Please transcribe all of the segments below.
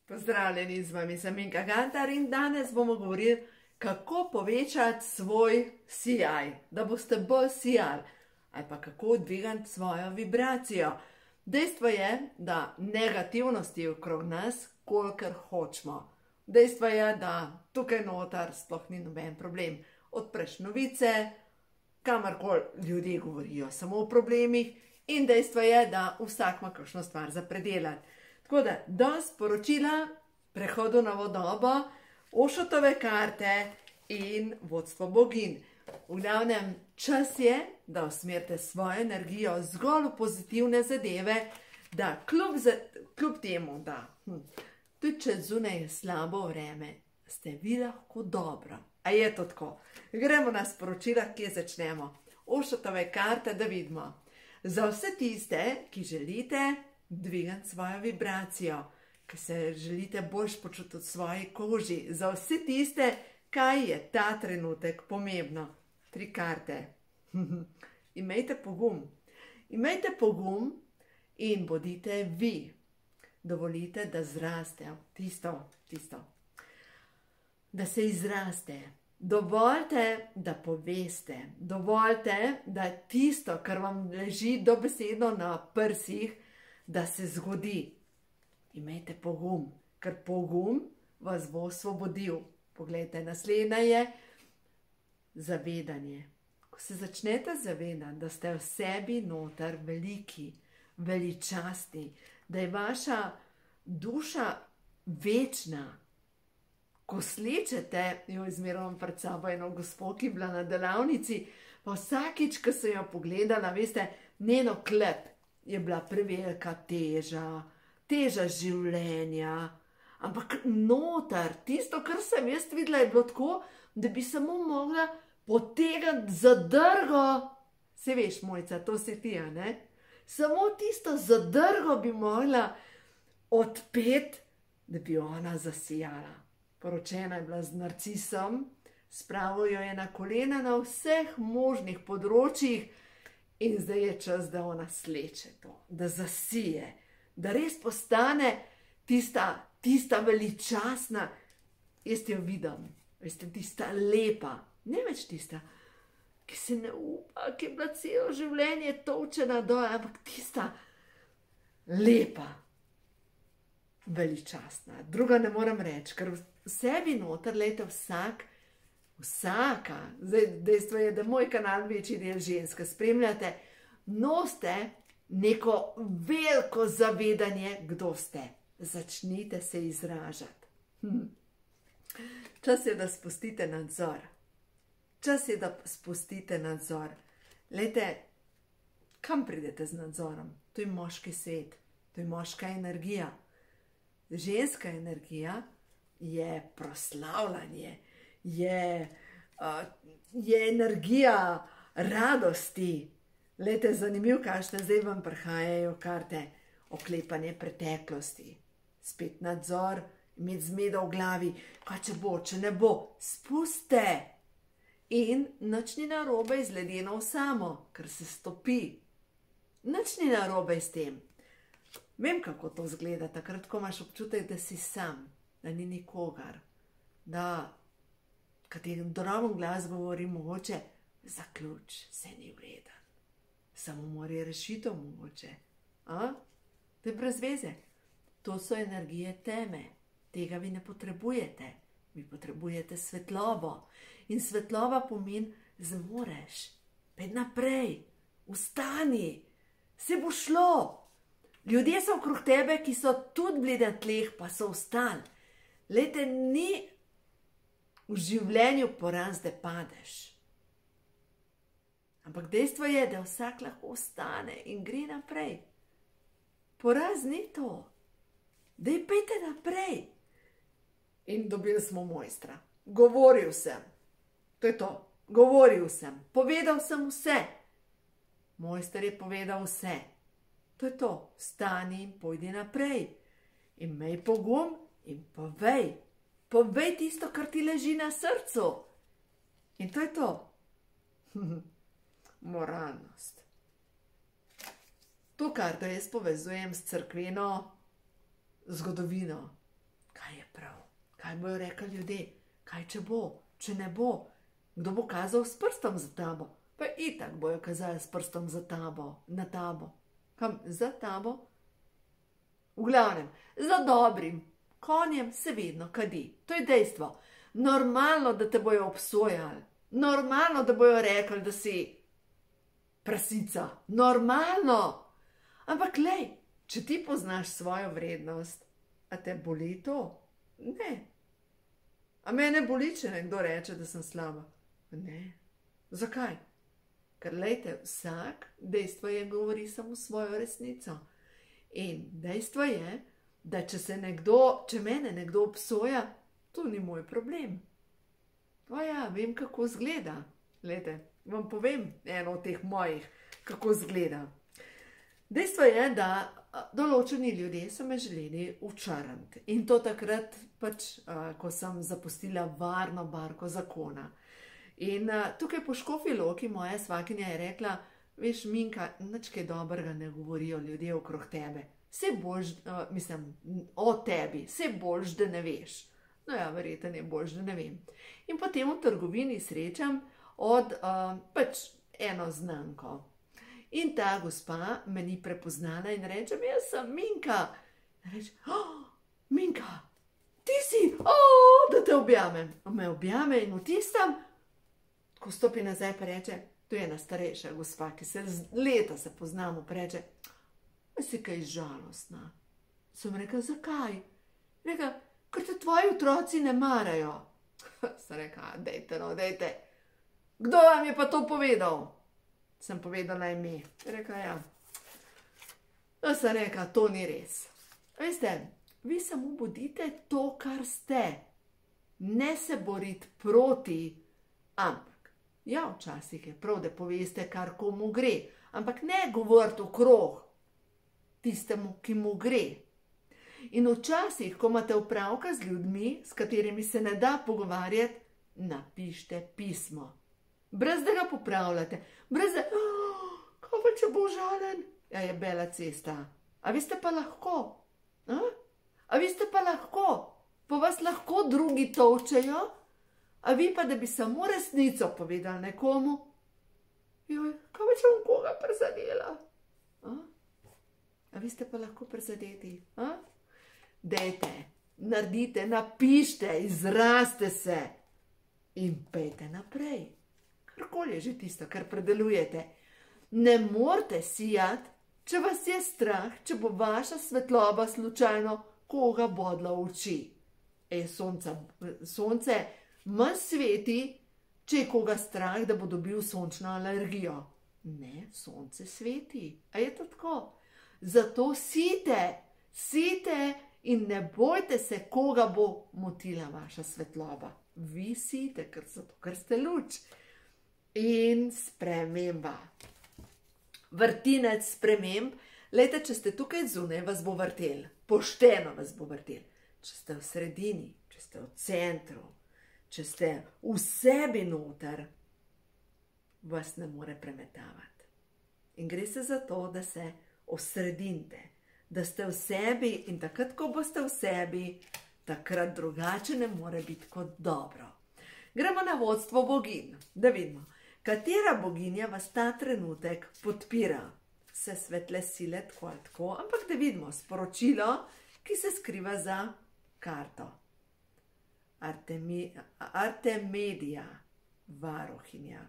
Pozdravljeni, z vami sem Minka Gantar in danes bomo govorili, kako povečati svoj sijaj, da boste bolj sijali, ali pa kako dvigati svojo vibracijo. Dejstvo je, da negativnosti okrog nas, kolikor hočemo. Dejstvo je, da tukaj noter sploh ni noben problem. Odpreš novice, kamorkoli ljudje govorijo samo o problemih, in dejstvo je, da vsak ima kakšno stvar za predelati. Tako da, danes sporočila, prehodu na vodobo, Ošotove karte in vodstvo bogin. V glavnem, čas je, da usmerite svojo energijo zgolj v pozitivne zadeve, da kljub temu, da tudi če zunaj je slabo vreme, ste vi lahko dobro. A je to tako? Gremo na sporočila, kje začnemo. Ošotove karte, da vidimo. Za vse tiste, ki želite dvigati svojo vibracijo, ki se želite boljš počutiti v svoji koži, za vse tiste, kaj je ta trenutek pomembno. 3 karte. Imejte pogum. Imejte pogum in bodite vi. Dovolite, da zraste tisto. Da se izraste. Dovolite, da poveste. Dovolite, da tisto, kar vam leži dobesedno na prsih, da se zgodi. Imejte pogum, ker pogum vas bo osvobodil. Poglejte, naslednja je zavedanje. Ko se začnete zavedati, da ste v sebi noter veliki, veličastni, da je vaša duša večna. Ko slečete, izmeram pred sabo eno gospo, ki je bila na delavnici, pa vsakič, ko se jo pogledala, veste, njeno klep je bila prevelika teža življenja, ampak noter, tisto, kar sem jaz videla, je bilo tako, da bi samo mogla potegati zadrgo, se veš, Mojca, to si ti, a ne? Samo tisto zadrgo bi mogla odpeti, da bi ona zasijala. Poročena je bila z narcisom, spravil jo je na kolena na vseh možnih področjih in zdaj je čas, da ona sleče to, da zasije, da res postane tista veličastna, jaz jo vidim, veste, tista lepa, ne več tista, ki se ne upa, ki je bila celo življenje tolčena dol, ampak tista lepa, veličastna. Druga ne morem reči, ker v sebi noter, lejte, vsaka, zdaj dejstvo je, da moj kanal večji del ženske spremljate, nosite neko veliko zavedanje, kdo ste. Začnite se izražati. Čas je, da spustite nadzor. Čas je, da spustite nadzor. Lejte, kam pridete z nadzorom? To je moški svet, to je moška energija. Ženska energija je proslavljanje, je energija radosti. Lejte, zanimiv, kakšne zdaj vam prihajajo karte, oklepanje preteklosti. Spet nadzor, imeti zmedo v glavi, kaj če bo, če ne bo, spuste. In nič ni narobe z ledeno osamo, ker se stopi. Nič ni narobe s tem. Vem, kako to zgleda, takrat, ko imaš občutek, da si sam, da ni nikogar, da, kateri droben glas govori, mogoče, zaključ, se ni vreden. Samo mora rešitev mogoče. To je brez veze. To so energije teme. Tega vi ne potrebujete. Vi potrebujete svetlobo. In svetlova pomeni, zmoreš. Pej naprej. Vstani. Se bo šlo. Ljudje so okrog tebe, ki so tudi bili na tleh, pa so vstali. Lejte, ni v življenju poraz, da padeš. Ampak dejstvo je, da vsak lahko vstane in gre naprej. Poraz ni to. Daj pejte naprej. In dobili smo mojstra. Govoril sem. To je to. Govoril sem. Povedal sem vse. Mojster je povedal vse. To je to. Vstani in pojdi naprej. Imej pogum in povej. Povej tisto, kar ti leži na srcu. In to je to. Moralnost. To karto jaz povezujem s cerkveno zgodovino. prav. Kaj bojo rekli ljudje? Kaj če bo? Če ne bo? Kdo bo kazal s prstom za tabo? Pa itak bojo kazali s prstom za tabo, na tabo. Kam? Za tabo? V glavnem, za dobrim konjem se vedno kadi. To je dejstvo. Normalno, da te bojo obsojali. Normalno, da bojo rekli, da si prasica. Normalno. Ampak lej, če ti poznaš svojo vrednost, a te boli to? Ne. A mene boli, če nekdo reče, da sem slaba? Ne. Zakaj? Ker lejte, vsak dejstvo je govori samo svojo resnico. In dejstvo je, da če mene nekdo obsoja, to ni moj problem. O ja, vem, kako zgleda. Lejte, vam povem eno od teh mojih, kako zgleda. Dejstvo je, da določeni ljudje so me želeli očarati. In to takrat, ko sem zapustila varno barko zakona. In tukaj po Škofji Loki moja svakinja je rekla, veš, Minka, nič kaj dobrega ne govorijo ljudje okrog tebe. Saj boljš, o tebi, saj boljš, da ne veš. No ja, verjetno je boljš, da ne vem. In potem v trgovini srečam od eno znanko. In ta gospa me ni prepoznala in reče, jaz sem Minka. Reče, Minka, ti si, da te objamem. Me objame in v tistem, ko stopi nazaj, pa reče, to je ena starejša gospa, ki se leta se poznamo, pa reče, si kaj žalostna. Sem rekla, zakaj? Rekla, ker te tvoji otroci ne marajo. Sem rekla, dejte, no, dejte. Kdo vam je pa to povedal? Sem povedala ime. Rekla, ja. Sem rekla, to ni res. Veste, vi samo bodite to, kar ste. Ne se boriti proti, ampak, ja, včasih je prav, da poveste, kar komu gre, ampak ne govoriti okrog tistemu, ki mu gre. In včasih, ko imate opravka z ljudmi, s katerimi se ne da pogovarjati, napište pismo. Brez da ga popravljate, brez da, kaj pa če bo žalen? Ja, je bela cesta. A vi ste pa lahko? A vi ste pa lahko? Pa vas lahko drugi tolčejo? A vi pa, da bi samo resnico povedali nekomu? Joj, kaj pa če bom koga prizadela? A vi ste pa lahko prizadeti? Dejte, naredite, napište, izraste se in pejte naprej. Karkoli je že tisto, kar predelujete. Ne morete sijati, če vas je strah, če bo vaša svetloba slučajno koga bodla v oči. Sonce manj sveti, če je koga strah, da bo dobil sončno alergijo. Ne, sonce sveti. A je to tako? Zato sijte in ne bojte se, koga bo motila vaša svetloba. Vi sijte, ker ste luč. In sprememba. Vrtinec sprememb. Lejte, če ste tukaj zunaj, vas bo vrtel. Pošteno vas bo vrtel. Če ste v sredini, če ste v centru, če ste v sebi noter, vas ne more premetavati. In gre se za to, da se osredinite, da ste v sebi in takrat, ko boste v sebi, takrat drugače ne more biti kot dobro. Gremo na vodstvo boginj, da vidimo. Katera boginja vas ta trenutek podpira? Vse svetle sile, tako ali tako, ampak da vidimo sporočilo, ki se skriva za karto. Artemidija, varuhinja.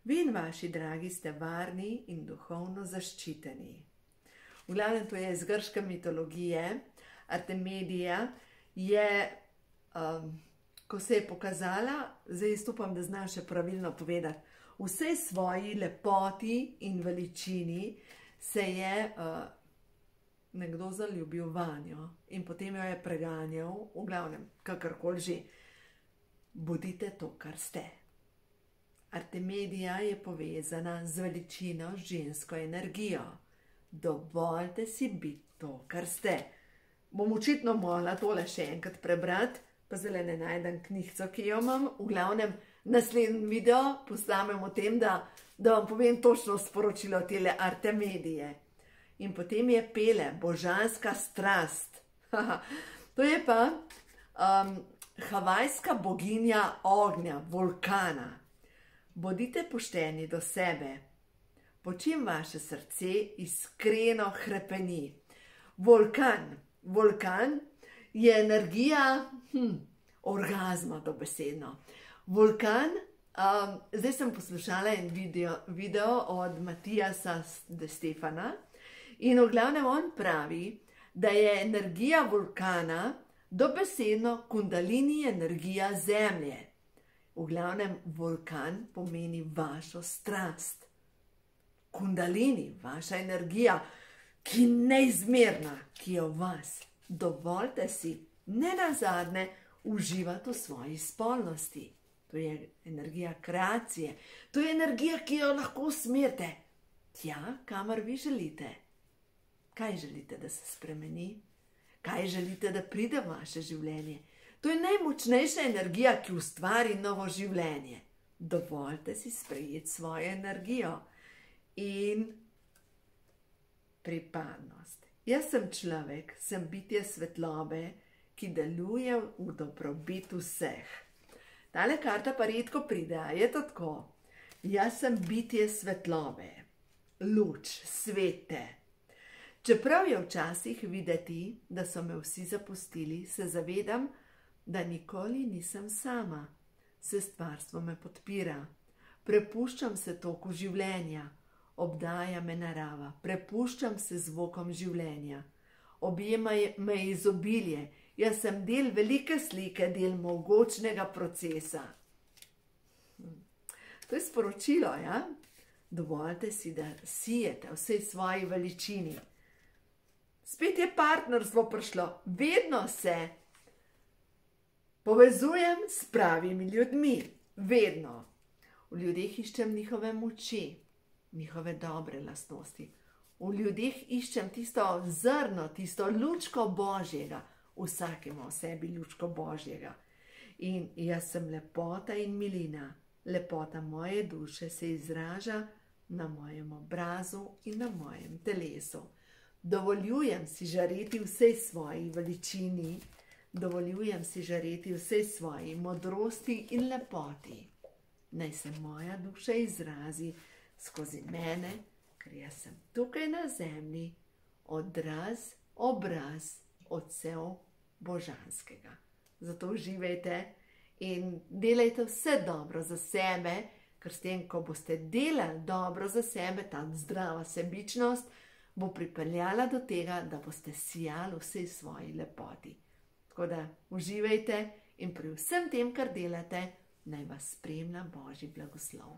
Vi in vaši dragi ste varni in duhovno zaščiteni. V glavnem, to je iz grške mitologije. Artemidija je... Ko se je pokazala, zdaj jaz upam, da znam še pravilno povedati, vsej svoji lepoti in veličini se je nekdo zaljubil vanjo in potem jo je preganjal, v glavnem, kakorkoli že. Bodite to, kar ste. Artemidija je povezana z veličino, žensko energijo. Dovoljte si biti to, kar ste. Bom očitno morala tole še enkrat prebrati, pa zdaj ne najdem knjigico, ki jo imam. V glavnem, naslednji video posnamem o tem, da vam povem točno sporočilo tele Artemidije. In potem je pele, božanska strast. To je pa havajska boginja ognja, vulkana. Bodite pošteni do sebe, po čim vaše srce iskreno hrepeni. Vulkan je energija orgazma dobesedno. Vulkan, zdaj sem poslušala en video od Matijasa De Stefana in v glavnem on pravi, da je energija vulkana dobesedno kundalini energija zemlje. V glavnem vulkan pomeni vašo strast. Kundalini, vaša energija, ki neizmerna, ki je v vas. Dovolite si, ne nazadnje, uživati v svoji spolnosti. To je energija kreacije. To je energija, ki jo lahko usmerite tja, kamor vi želite. Kaj želite, da se spremeni? Kaj želite, da pride v vaše življenje? To je najmočnejša energija, ki ustvari novo življenje. Dovolite si sprejeti svojo energijo in pripadnost. Jaz sem človek, sem bitje svetlobe, ki deluje v dobrobit vseh. Tale karta pa redko pride, a je to tako? Jaz sem bitje svetlobe, luč, svete. Čeprav je včasih videti, da so me vsi zapustili, se zavedam, da nikoli nisem sama. Sestvarstvo me podpira. Prepuščam se toku življenja. Obdaja me narava. Prepuščam se zvokom življenja. Objema me izobilje. Jaz sem del velike slike, del mogočnega procesa. To je sporočilo, ja? Dovolite si, da sijete vsej svoji veličini. Spet je partnerstvo prišlo. Vedno se povezujem s pravimi ljudmi. Vedno. V ljudeh iščem njihove moči, njihove dobre lastnosti. V ljudeh iščem tisto zrno, tisto lučko Božjega. Vsak ima v sebi lučko Božjega. In jaz sem lepota in milina. Lepota moje duše se izraža na mojem obrazu in na mojem telesu. Dovoljujem si žareti vsej svoji veličini, dovoljujem si žareti vsej svoji modrosti in lepoti. Naj se moja duša izrazi skozi mene, ker jaz sem tukaj na zemlji, obraz odsev božanskega. Zato uživajte in delajte vse dobro za sebe, ker s tem, ko boste delali dobro za sebe, ta zdrava sebičnost bo pripeljala do tega, da boste sijali vsej svoji lepoti. Tako da uživajte in pri vsem tem, kar delate, naj vas spremlja Božji blagoslov.